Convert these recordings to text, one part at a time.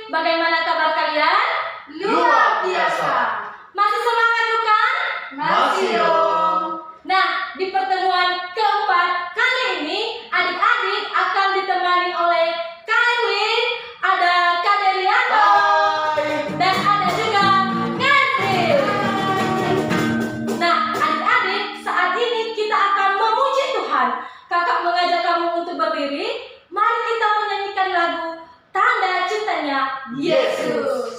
bagaimana kabar kalian? Luar biasa. Masih semangat bukan? Masih dong. Nah, di pertemuan keempat kali ini adik-adik akan ditemani oleh Kak Erwin, ada Kak Deliana, dan ada juga Kak April. Nah, adik-adik, saat ini kita akan memuji Tuhan. Kakak mengajak kamu untuk berdiri. Mari kita menyanyikan lagu Tanda Cintanya Yesus.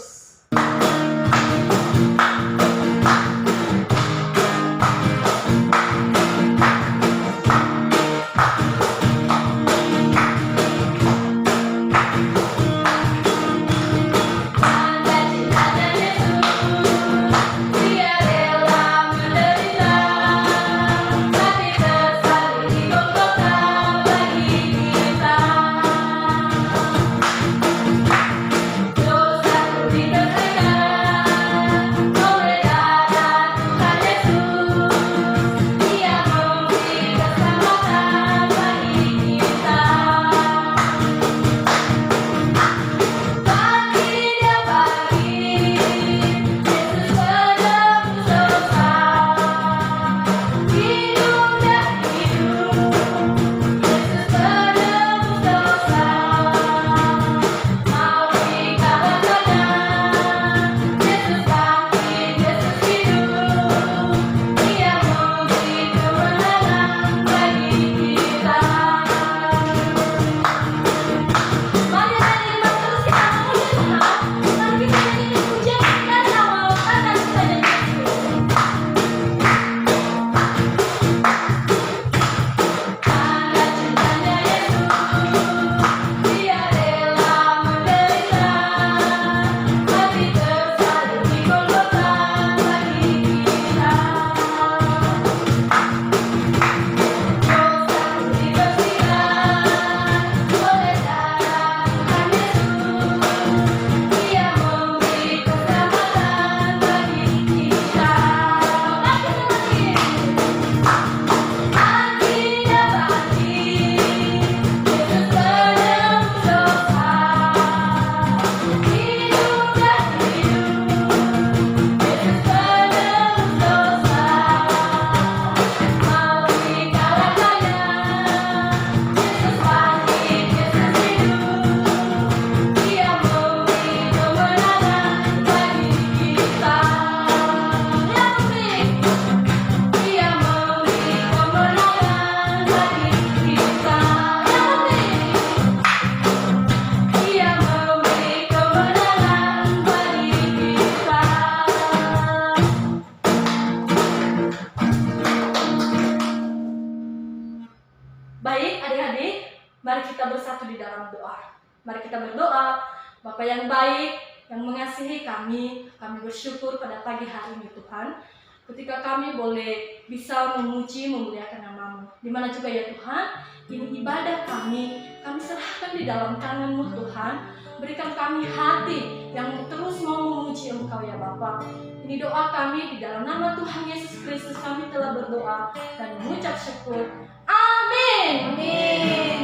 Baik adik-adik, mari kita bersatu di dalam doa. Mari kita berdoa. Bapa yang baik, yang mengasihi kami bersyukur pada pagi hari ini Tuhan. Ketika kami boleh bisa memuji, memuliakan nama-Mu. Dimana juga ya Tuhan, ini ibadah kami serahkan di dalam tangan-Mu Tuhan. Berikan kami hati yang terus mau memuji Engkau ya Bapa. Ini doa kami di dalam nama Tuhan Yesus Kristus kami telah berdoa dan mengucap syukur. Amin. Amin.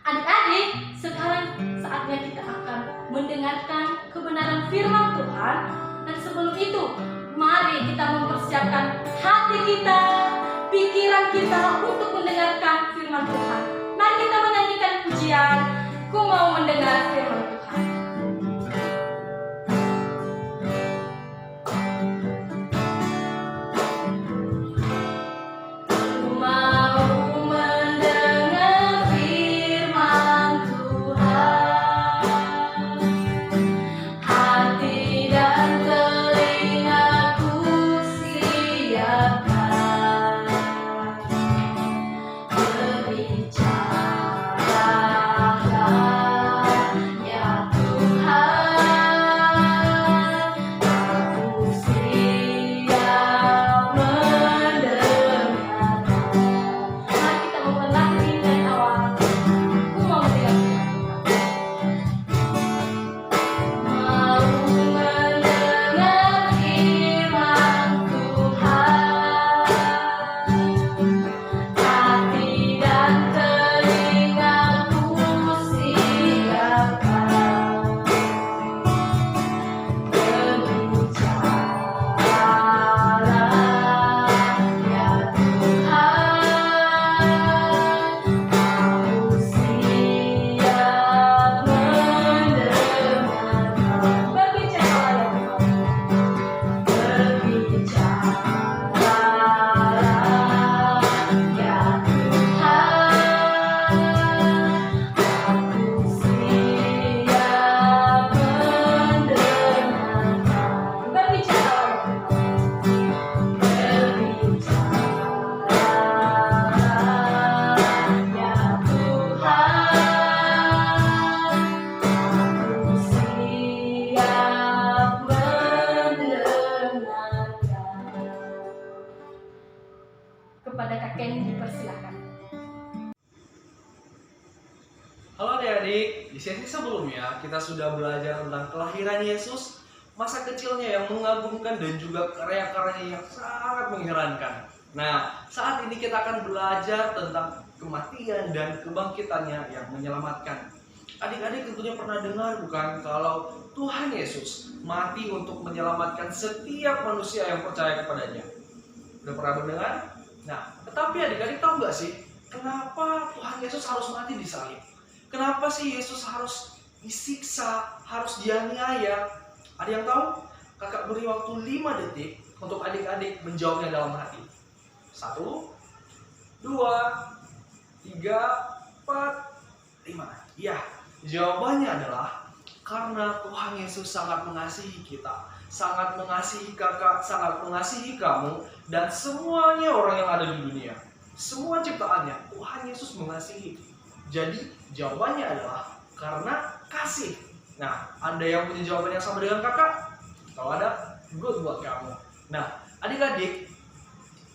Adik-adik, sekarang saatnya kita akan mendengarkan kebenaran firman Tuhan. Dan sebelum itu, mari kita mempersiapkan hati kita, pikiran kita untuk mendengarkan firman Tuhan. Mari kita menyanyikan pujian, Ku mau mendengar firman Tuhan. di sesi sebelumnya kita sudah belajar tentang kelahiran Yesus, masa kecilnya yang mengagumkan dan juga karya-karyanya yang sangat mengherankan. Nah, saat ini kita akan belajar tentang kematian dan kebangkitannya yang menyelamatkan. Adik-adik tentunya pernah dengar bukan kalau Tuhan Yesus mati untuk menyelamatkan setiap manusia yang percaya kepadanya. Udah pernah mendengar? Nah, tetapi adik-adik tahu nggak sih kenapa Tuhan Yesus harus mati di salib? Kenapa sih Yesus harus disiksa, harus dianiaya? Ada yang tahu? Kakak beri waktu 5 detik untuk adik-adik menjawabnya dalam hati. 1, 2, 3, 4, 5. Ya, jawabannya adalah karena Tuhan Yesus sangat mengasihi kita, sangat mengasihi kakak, sangat mengasihi kamu, dan semuanya orang yang ada di dunia. Semua ciptaannya, Tuhan Yesus mengasihi. Jadi, jawabannya adalah karena kasih. Nah, ada yang punya jawaban yang sama dengan kakak? Kalau ada, good buat kamu. Nah, adik-adik,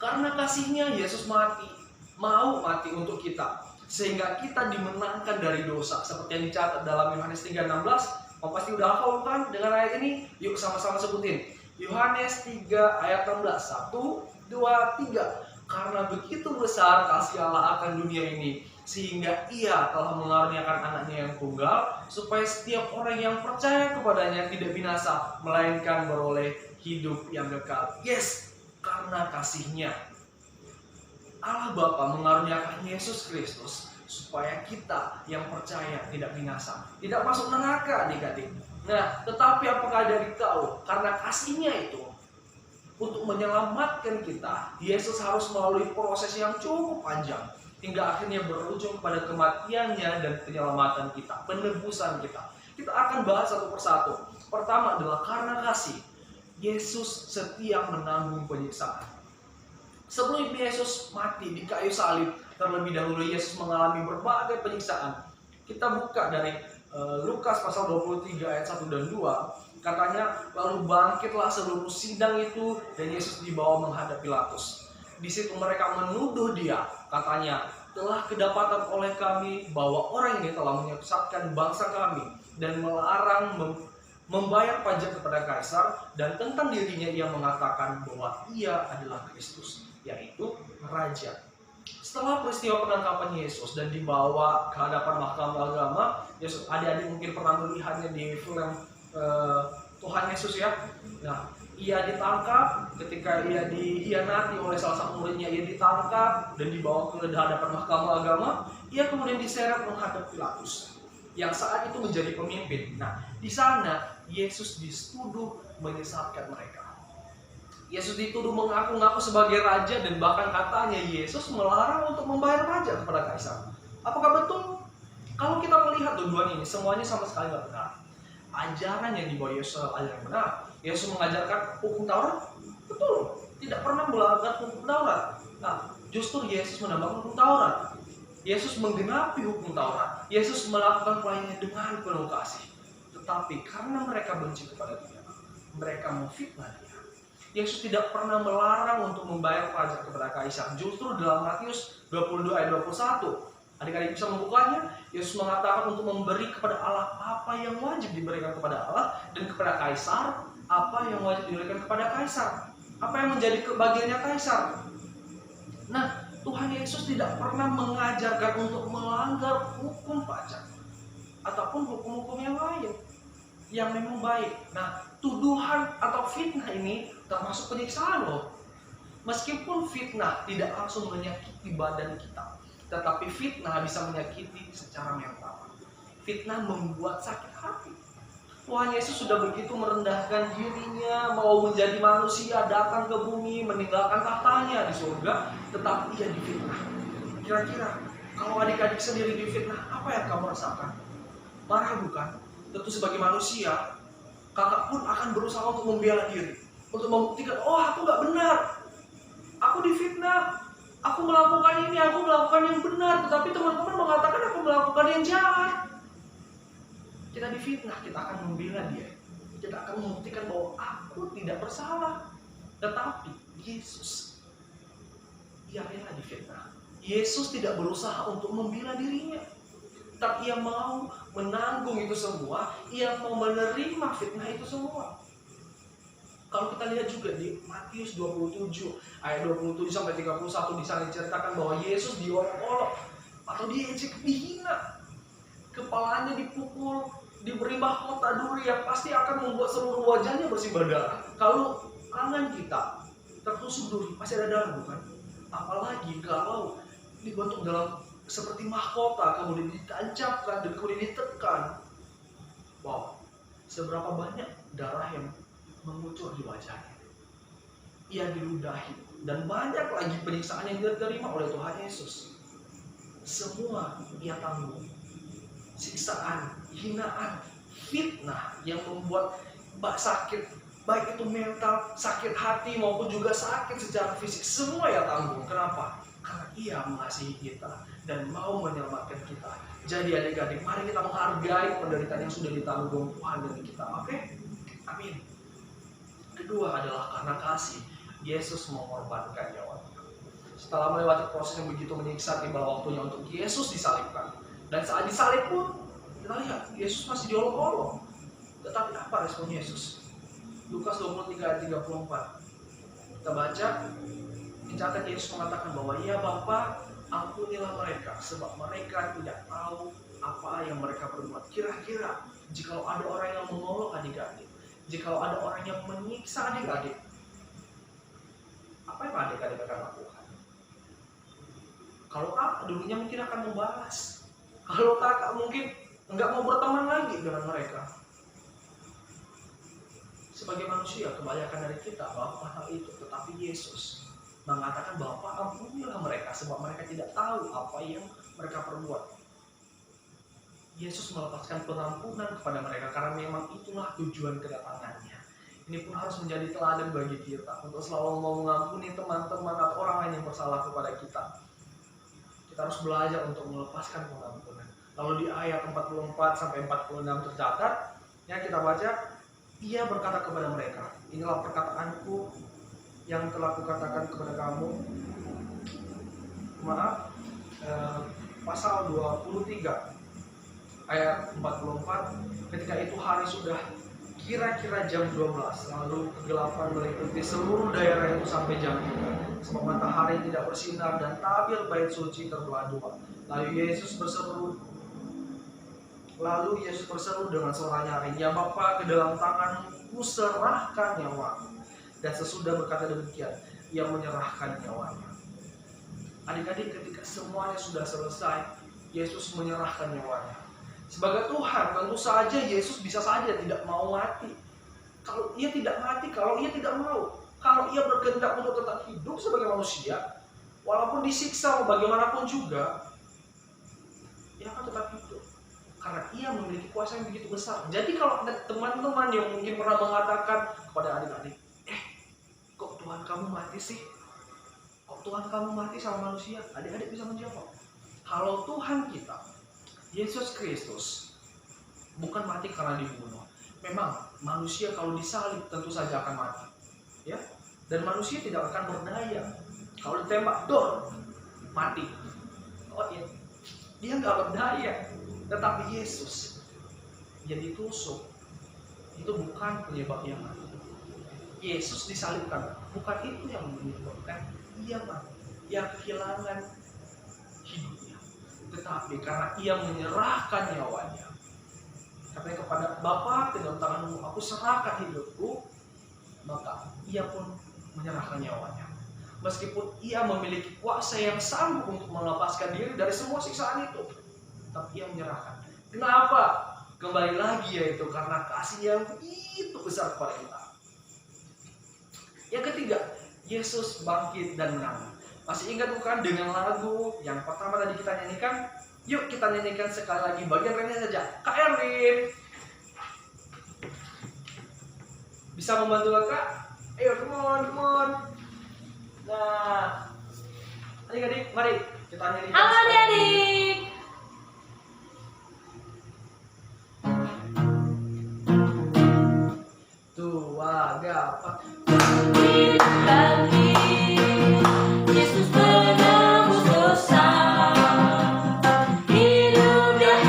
karena kasihnya Yesus mau mati untuk kita, sehingga kita dimenangkan dari dosa, seperti yang dicatat dalam Yohanes 3:16. Kamu pasti udah hafal kan dengan ayat ini? Yuk sama-sama sebutin. Yohanes 3 ayat 16. 1, 2, 3. Karena begitu besar kasih Allah akan dunia ini, sehingga Ia telah mengaruniakan anaknya yang tunggal, supaya setiap orang yang percaya kepadanya tidak binasa, melainkan beroleh hidup yang kekal. Yes, karena kasihnya Allah Bapa mengaruniakan Yesus Kristus supaya kita yang percaya tidak binasa, tidak masuk neraka adik-adik. Nah, tetapi apakah adik tahu karena kasihnya itu untuk menyelamatkan kita, Yesus harus melalui proses yang cukup panjang hingga akhirnya berujung pada kematiannya dan penyelamatan kita, penebusan kita. Kita akan bahas satu persatu. Pertama adalah karena kasih, Yesus setia menanggung penyiksaan. Sebelum Yesus mati di kayu salib, terlebih dahulu Yesus mengalami berbagai penyiksaan. Kita buka dari Lukas pasal 23 ayat 1 dan 2. Katanya, lalu bangkitlah seluruh sidang itu dan Yesus dibawa menghadap Pilatus. Di situ mereka menuduh dia, katanya, telah kedapatan oleh kami bahwa orang ini telah menyesatkan bangsa kami dan melarang membayar pajak kepada Kaisar, dan tentang dirinya ia mengatakan bahwa ia adalah Kristus, yaitu Raja. Setelah peristiwa penangkapan Yesus dan dibawa ke hadapan mahkamah agama, Yesus, adik-adik mungkin pernah melihatnya di film Tuhan Yesus ya. Nah, ia ditangkap ketika ia dikhianati oleh salah satu muridnya, ia ditangkap dan dibawa ke hadapan mahkamah agama. Ia kemudian diseret menghadap Pilatus yang saat itu menjadi pemimpin. Nah, di sana Yesus dituduh menyesatkan mereka. Yesus dituduh mengaku-ngaku sebagai raja dan bahkan katanya Yesus melarang untuk membayar pajak kepada Kaisar. Apakah betul? Kalau kita melihat tuduhan ini, semuanya sama sekali tidak benar. Ajaran yang dibawa Yesus adalah ajaran yang benar. Yesus mengajarkan hukum Taurat, betul, tidak pernah melanggar hukum Taurat. Nah, justru Yesus menambah hukum Taurat. Yesus menggenapi hukum Taurat. Yesus melakukan pelayanannya dengan penuh kasih. Tetapi karena mereka benci kepada Dia, mereka memfitnah Dia. Yesus tidak pernah melarang untuk membayar pajak kepada Kaisar. Justru dalam Matius 22 ayat 21, adik-adik bisa membukanya, Yesus mengatakan untuk memberi kepada Allah apa yang wajib diberikan kepada Allah, dan kepada Kaisar apa yang wajib diberikan kepada Kaisar. Apa yang menjadi kebagiannya Kaisar. Nah, Tuhan Yesus tidak pernah mengajarkan untuk melanggar hukum pajak ataupun hukum-hukum yang lain yang memang baik. Nah, tuduhan atau fitnah ini termasuk penyiksaan loh. Meskipun fitnah tidak langsung menyakiti badan kita, tetapi fitnah bisa menyakiti secara mental. Fitnah membuat sakit hati. Tuhan Yesus sudah begitu merendahkan dirinya, mau menjadi manusia, datang ke bumi, meninggalkan tahtanya di surga, tetapi ia difitnah. Kira-kira kalau adik-adik sendiri difitnah, apa yang kamu rasakan? Marah bukan? Tentu sebagai manusia, kakak pun akan berusaha untuk membela diri, untuk membuktikan, oh aku gak benar, aku difitnah, aku melakukan ini, aku melakukan yang benar, tetapi teman-teman mengatakan aku melakukan yang jahat. Kita difitnah, kita akan membela dia, kita akan membuktikan bahwa aku tidak bersalah. Tetapi Yesus, ia rela difitnah. Yesus tidak berusaha untuk membela dirinya. tapi ia mau menanggung itu semua, ia mau menerima fitnah itu semua. Kalau kita lihat juga di Matius 27 ayat 27 sampai 31, di sana diceritakan bahwa Yesus diolok-olok atau diejek, dihina, kepalanya dipukul, diberi mahkota duri yang pasti akan membuat seluruh wajahnya bersimbah darah. Kalau tangan kita tertusuk duri, pasti ada darah, bukan? Apalagi kalau dibentuk dalam seperti mahkota, kemudian ditancapkan dan kemudian ditekan. Wow, seberapa banyak darah yang mengucur di wajahnya. Ia diludahi, dan banyak lagi penyiksaan yang diterima oleh Tuhan Yesus. Semua ia tanggung. Siksaan, hinaan, fitnah yang membuat sakit, baik itu mental, sakit hati maupun juga sakit secara fisik, semua ia tanggung. Kenapa? Karena ia mengasihi kita dan mau menyelamatkan kita. Jadi adik-adik, mari kita menghargai penderitaan yang sudah ditanggung Tuhan dari kita. Oke? Amin. Kedua adalah karena kasih, Yesus mengorbankan nyawanya. Setelah melewati proses yang begitu menyiksa, tiba waktunya untuk Yesus disalibkan. Dan saat disalib pun, kita lihat Yesus masih diolok-olok. Tetapi apa respon Yesus? Lukas 23 ayat 34. Kita baca, dicatat Yesus mengatakan bahwa, "Ya Bapa, ampunilah mereka, sebab mereka tidak tahu apa yang mereka perbuat." Kira-kira jika ada orang yang mengolok adik-adik, jika ada orang yang menyiksa adik-adik, apa yang adik-adik akan lakukan? Kalau kakak dulunya mungkin akan membalas, kalau kakak mungkin enggak mau berteman lagi dengan mereka. Sebagai manusia, kebanyakan dari kita melakukan hal itu, tetapi Yesus mengatakan bahwa ampunilah mereka, sebab mereka tidak tahu apa yang mereka perbuat. Yesus melepaskan pengampunan kepada mereka karena memang itulah tujuan kedatangannya. Ini pun harus menjadi teladan bagi kita untuk selalu mau mengampuni teman-teman atau orang lain yang bersalah kepada kita. Kita harus belajar untuk melepaskan pengampunan. Lalu di ayat 44 sampai 46 tercatat, yang kita baca, ia berkata kepada mereka, "Inilah perkataanku yang telah kukatakan kepada kamu." Pasal 23 ayat 44, ketika itu hari sudah kira-kira jam 12, lalu kegelapan meliputi seluruh daerah itu sampai jam 3, sebab matahari tidak bersinar dan tabir bait suci terbelah dua. Lalu Yesus berseru dengan suara nyaring, "Ya Bapa, ke dalam tangan-Mu kuserahkan nyawa." Dan sesudah berkata demikian, ia menyerahkan nyawanya. Adik-adik, ketika semuanya sudah selesai, Yesus menyerahkan nyawanya. Sebagai Tuhan, tentu saja Yesus bisa saja tidak mau mati. Kalau ia tidak mati, kalau ia tidak mau, kalau ia berkehendak untuk tetap hidup sebagai manusia, walaupun disiksa bagaimanapun juga, ia akan tetap hidup. Karena ia memiliki kuasa yang begitu besar. Jadi kalau ada teman-teman yang mungkin pernah mengatakan kepada adik-adik, kok Tuhan kamu mati sih? Kok Tuhan kamu mati sama manusia? Adik-adik bisa menjawab, kalau Tuhan kita, Yesus Kristus, bukan mati karena dibunuh. Memang manusia kalau disalib tentu saja akan mati, ya. Dan manusia tidak akan berdaya. Kalau ditembak, dor, mati. Oh iya, dia nggak berdaya. Tetapi Yesus yang ditusuk itu bukan penyebabnya mati. Yesus disalibkan, bukan itu yang menyebabkan ia mati, ia kehilangan hidupnya. Tetapi karena ia menyerahkan nyawanya, katanya kepada Bapa, ke dalam tangan-Mu aku serahkan hidupku, maka ia pun menyerahkan nyawanya. Meskipun ia memiliki kuasa yang sanggup untuk melepaskan diri dari semua siksaan itu, tapi ia menyerahkan. Kenapa? Kembali lagi yaitu karena kasih yang begitu besar kepada kita. Yang ketiga, Yesus bangkit dan menang. Masih ingat bukan dengan lagu yang pertama tadi kita nyanyikan? Yuk kita nyanyikan sekali lagi bagian refnya saja. Kak Erwin bisa membantu Kak? Ayo, come on. Nah, adik-adik, mari kita nyanyikan. Halo adik-adik. Tua gapat. Yesus menebus dosa, hidup dah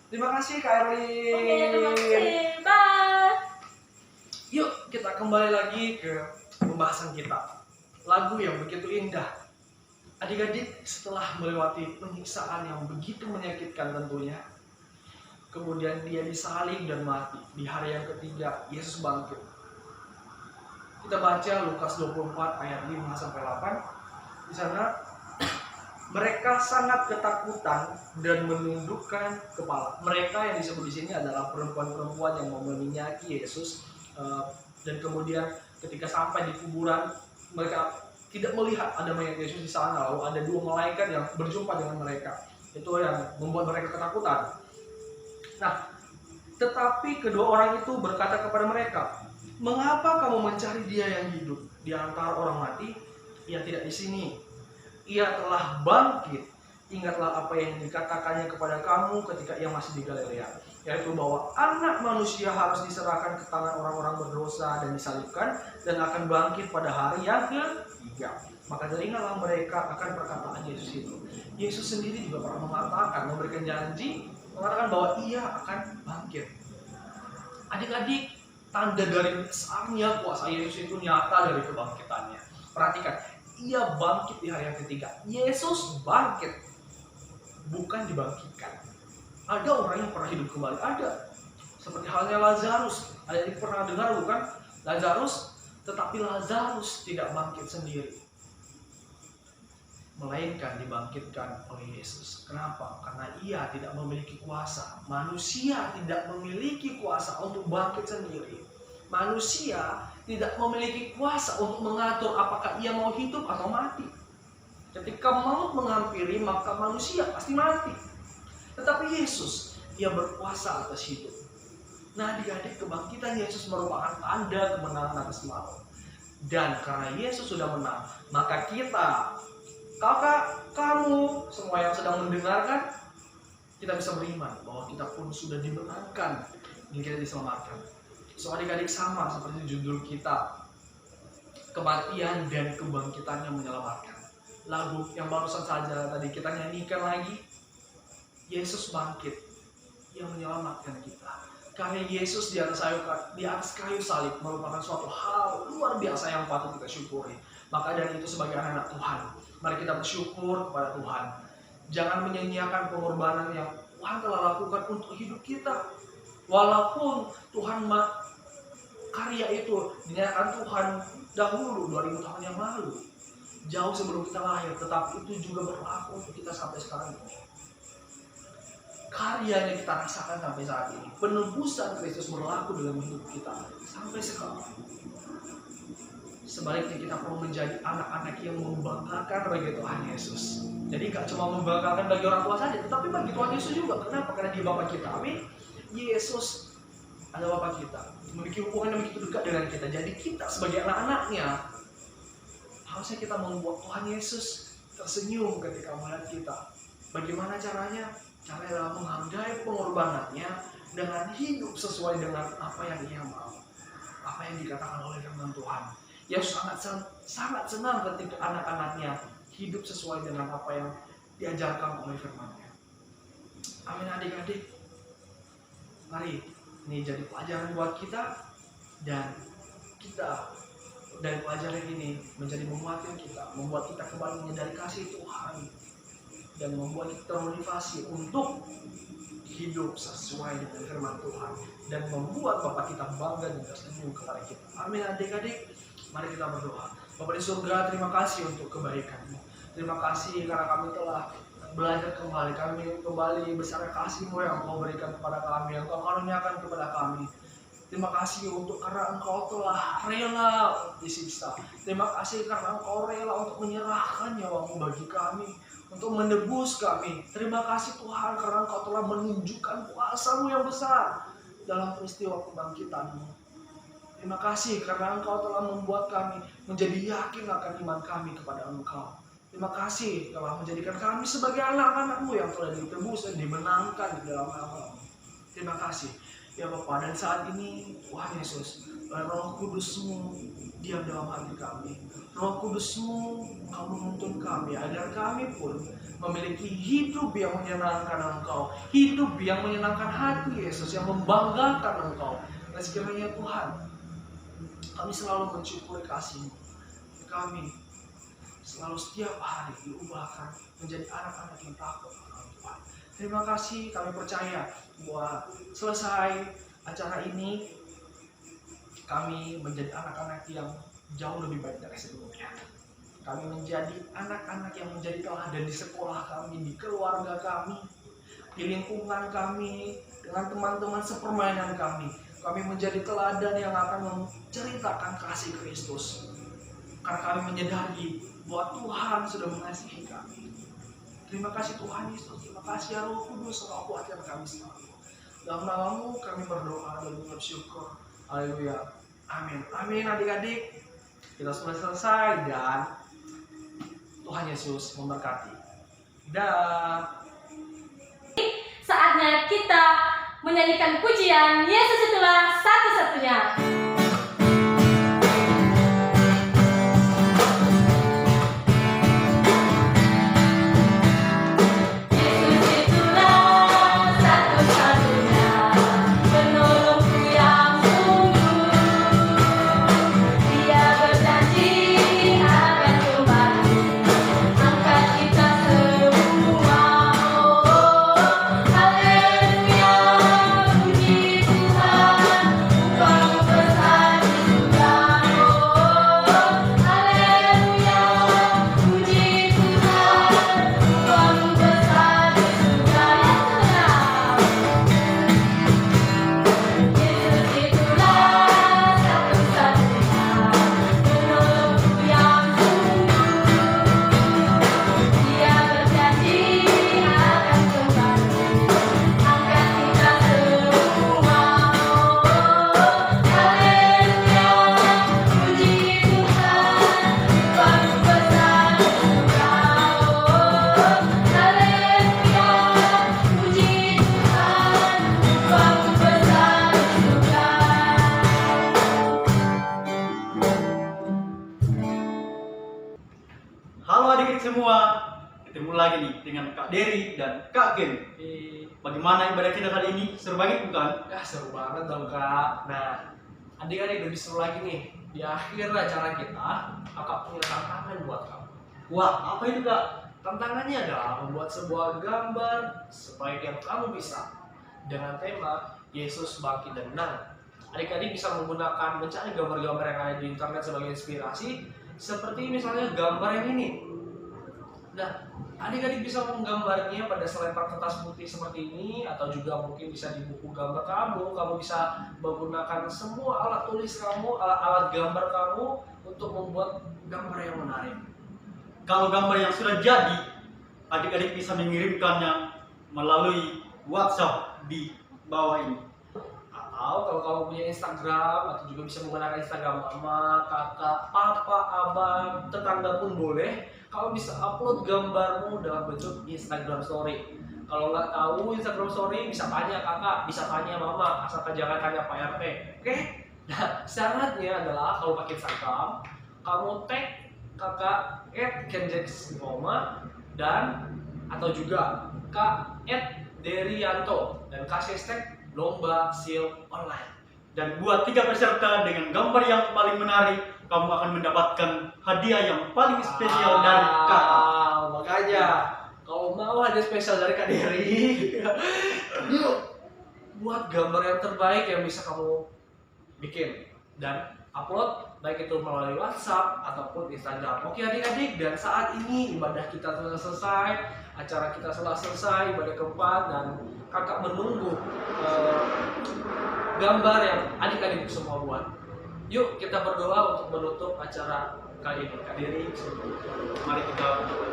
Terima kasih Kak Erlin. Oke, terima kasih. Bye. Yuk kita kembali lagi ke pembahasan kita. Lagu yang begitu indah. Adik-adik setelah melewati penyiksaan yang begitu menyakitkan tentunya, kemudian dia disalib dan mati. Di hari yang ketiga Yesus bangkit. Kita baca Lukas 24 ayat 5-8. Di sana mereka sangat ketakutan dan menundukkan kepala. Mereka yang disebut di sini adalah perempuan-perempuan yang mau meminyaki Yesus. Dan kemudian ketika sampai di kuburan, mereka tidak melihat ada mayat Yesus di sana. Lalu ada dua malaikat yang berjumpa dengan mereka. Itu yang membuat mereka ketakutan. Nah, tetapi kedua orang itu berkata kepada mereka, "Mengapa kamu mencari dia yang hidup di antara orang mati? Ia tidak di sini. Ia telah bangkit. Ingatlah apa yang dikatakannya kepada kamu ketika ia masih di Galilea, yaitu bahwa anak manusia harus diserahkan ke tangan orang-orang berdosa dan disalibkan dan akan bangkit pada hari yang ketiga." Maka teringatlah mereka akan perkataan Yesus itu. Yesus sendiri juga pernah mengatakan, memberikan janji, mengatakan bahwa ia akan bangkit. Adik-adik, tanda dari besarnya kuasa Yesus itu nyata dari kebangkitannya. Perhatikan, ia bangkit di hari yang ketiga. Yesus bangkit, bukan dibangkitkan. Ada orang yang pernah hidup kembali, ada. Seperti halnya Lazarus. Ada yang pernah dengar bukan? Lazarus, tetapi Lazarus tidak bangkit sendiri, melainkan dibangkitkan oleh Yesus. Kenapa? Karena ia tidak memiliki kuasa. Manusia tidak memiliki kuasa untuk bangkit sendiri. Manusia tidak memiliki kuasa untuk mengatur apakah ia mau hidup atau mati. Ketika maut menghampiri, maka manusia pasti mati. Tetapi Yesus, ia berkuasa atas hidup. Nah, adik-adik, kebangkitan Yesus merupakan tanda kemenangan atas maut. Dan karena Yesus sudah menang, maka kita, kakak, kamu, semua yang sedang mendengarkan, kita bisa beriman bahwa kita pun sudah dimenangkan dan kita diselamatkan. So, adik-adik, sama seperti judul kita, kematian dan kebangkitannya menyelamatkan. Lagu yang barusan saja tadi kita nyanyikan lagi, Yesus bangkit yang menyelamatkan kita. Karena Yesus di atas kayu salib merupakan suatu hal luar biasa yang patut kita syukuri. Maka dari itu sebagai anak-anak Tuhan, mari kita bersyukur kepada Tuhan. Jangan menyia-nyiakan pengorbanan yang Tuhan telah lakukan untuk hidup kita. Walaupun Tuhan karya itu dinyatakan Tuhan dahulu 2000 tahun yang lalu, jauh sebelum kita lahir, tetapi itu juga berlaku untuk kita sampai sekarang ini. Karyanya kita rasakan sampai saat ini. Penebusan Kristus berlaku dalam hidup kita sampai sekarang. Sebaliknya kita perlu menjadi anak-anak yang membanggakan bagi Tuhan Yesus. Jadi gak cuma membanggakan bagi orang tua saja, tetapi bagi Tuhan Yesus juga. Kenapa? Karena dia Bapa kita. Amin. Yesus adalah Bapa kita, memiliki hubungan yang begitu dekat dengan kita. Jadi kita sebagai anak-anaknya, harusnya kita membuat Tuhan Yesus tersenyum ketika melihat kita. Bagaimana caranya? Caranya adalah menghargai pengorbanannya dengan hidup sesuai dengan apa yang ia mau, apa yang dikatakan oleh firman Tuhan. Yesus sangat senang ketika anak-anaknya hidup sesuai dengan apa yang diajarkan oleh firman-Nya. Amin, adik-adik. Mari ini jadi pelajaran buat kita, dan kita dari pelajaran ini menjadi menguatkan kita, membuat kita kembali menyadari kasih Tuhan, dan membuat kita termotivasi untuk hidup sesuai dengan firman Tuhan, dan membuat Bapa kita bangga dan tersenyum kepada kita. Amin, adik-adik. Mari kita berdoa. Bapa di surga, terima kasih untuk kebaikan-Mu. Terima kasih karena kami telah belajar kembali. Kami kembali bersama kasih-Mu yang Kau berikan kepada kami, yang Kau karuniakan kepada kami. Terima kasih untuk karena Engkau telah rela disiksa. Terima kasih karena Engkau rela untuk menyerahkan nyawa-Mu bagi kami, untuk menebus kami. Terima kasih Tuhan karena Engkau telah menunjukkan kuasa-Mu yang besar dalam peristiwa kebangkitan-Mu. Terima kasih karena Engkau telah membuat kami menjadi yakin akan iman kami kepada Engkau. Terima kasih telah menjadikan kami sebagai anak-anak-Mu yang telah ditebus dan dimenangkan di dalam nama-Mu. Terima kasih ya Bapa. Dan saat ini Tuhan Yesus, Roh Kudus-Mu diam dalam hati kami. Roh Kudus-Mu Engkau menuntun kami agar kami pun memiliki hidup yang menyenangkan Engkau, hidup yang menyenangkan hati Yesus, yang membanggakan Engkau. Dan sekiranya Tuhan, kami selalu mensyukuri kasih-Mu. Kami selalu setiap hari diubahkan menjadi anak-anak yang takut akan Tuhan. Terima kasih, kami percaya bahwa selesai acara ini, kami menjadi anak-anak yang jauh lebih baik dari sebelumnya. Kami menjadi anak-anak yang menjadi teladan di sekolah kami, di keluarga kami, di lingkungan kami, dengan teman-teman sepermainan kami. Kami menjadi teladan yang akan menceritakan kasih Kristus. Karena kami menyadari bahwa Tuhan sudah mengasihi kami. Terima kasih Tuhan Yesus, terima kasih ya Roh Kudus, Engkau kuatkan kami selalu. Dalam nama-Mu kami berdoa dan mengucap syukur. Haleluya. Amin. Amin adik-adik. Kita sudah selesai dan Tuhan Yesus memberkati. Dah. Saatnya kita menyanyikan pujian Yesus itulah satu-satunya. Halo adik-adik semua, ketemu lagi nih dengan Kak Dery dan Kak Ken. Bagaimana ibadah kita kali ini? Seru banget bukan? Ya seru banget dong Kak. Nah, adik-adik lebih seru lagi nih. Di akhir acara kita, Kakak punya tantangan buat kamu. Wah, apa itu Kak? Tantangannya adalah membuat sebuah gambar sebaik yang kamu bisa dengan tema Yesus bangkit dan menang. Adik-adik bisa menggunakan mencari gambar-gambar yang ada di internet sebagai inspirasi, seperti misalnya gambar yang ini. Nah, adik-adik bisa menggambarnya pada selembar kertas putih seperti ini, atau juga mungkin bisa di buku gambar kamu. Kamu bisa menggunakan semua alat tulis kamu, alat gambar kamu untuk membuat gambar yang menarik. Kalau gambar yang sudah jadi, adik-adik bisa mengirimkannya melalui WhatsApp di bawah ini. Atau kalau kamu punya Instagram, atau juga bisa menggunakan Instagram mama, kakak, papa, abang, tetangga pun boleh. Kamu bisa upload gambarmu dalam bentuk Instagram Story. Kalau nggak tahu Instagram Story, bisa tanya kakak, bisa tanya mama, asalkan jangan tanya Pak RT. Oke? Nah, syaratnya adalah kalau pakai Instagram, kamu tag kakak @kenjexmoma dan atau juga kak @derianto dan kasih hashtag lomba seal online. Dan buat 3 peserta dengan gambar yang paling menarik, kamu akan mendapatkan hadiah yang paling spesial dari kakak. Makanya kalau mau hadiah spesial dari Kak Dery, yuk buat gambar yang terbaik yang bisa kamu bikin dan upload, baik itu melalui WhatsApp ataupun Instagram. Oke adik-adik, dan saat ini ibadah kita telah selesai, acara kita telah selesai, ibadah keempat, dan kakak menunggu gambar yang adik-adik semua buat. Yuk kita berdoa untuk menutup acara kali ini. Kak Dery, Mari kita berdoa.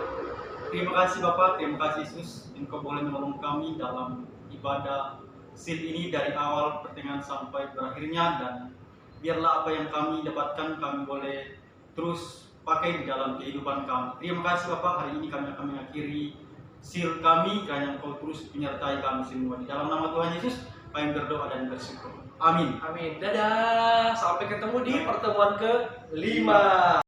Terima kasih Bapak, terima kasih Yesus, Engkau boleh menolong kami dalam ibadah seal ini dari awal pertengahan sampai berakhirnya, dan biarlah apa yang kami dapatkan kami boleh terus pakai di dalam kehidupan kami. Terima kasih Bapak, hari ini kami akan mengakhiri seal kami, karena Engkau terus menyertai kami semua. Di dalam nama Tuhan Yesus Kami berdoa dan bersyukur. Amin. Amin. Dadah. Sampai ketemu di pertemuan ke-5.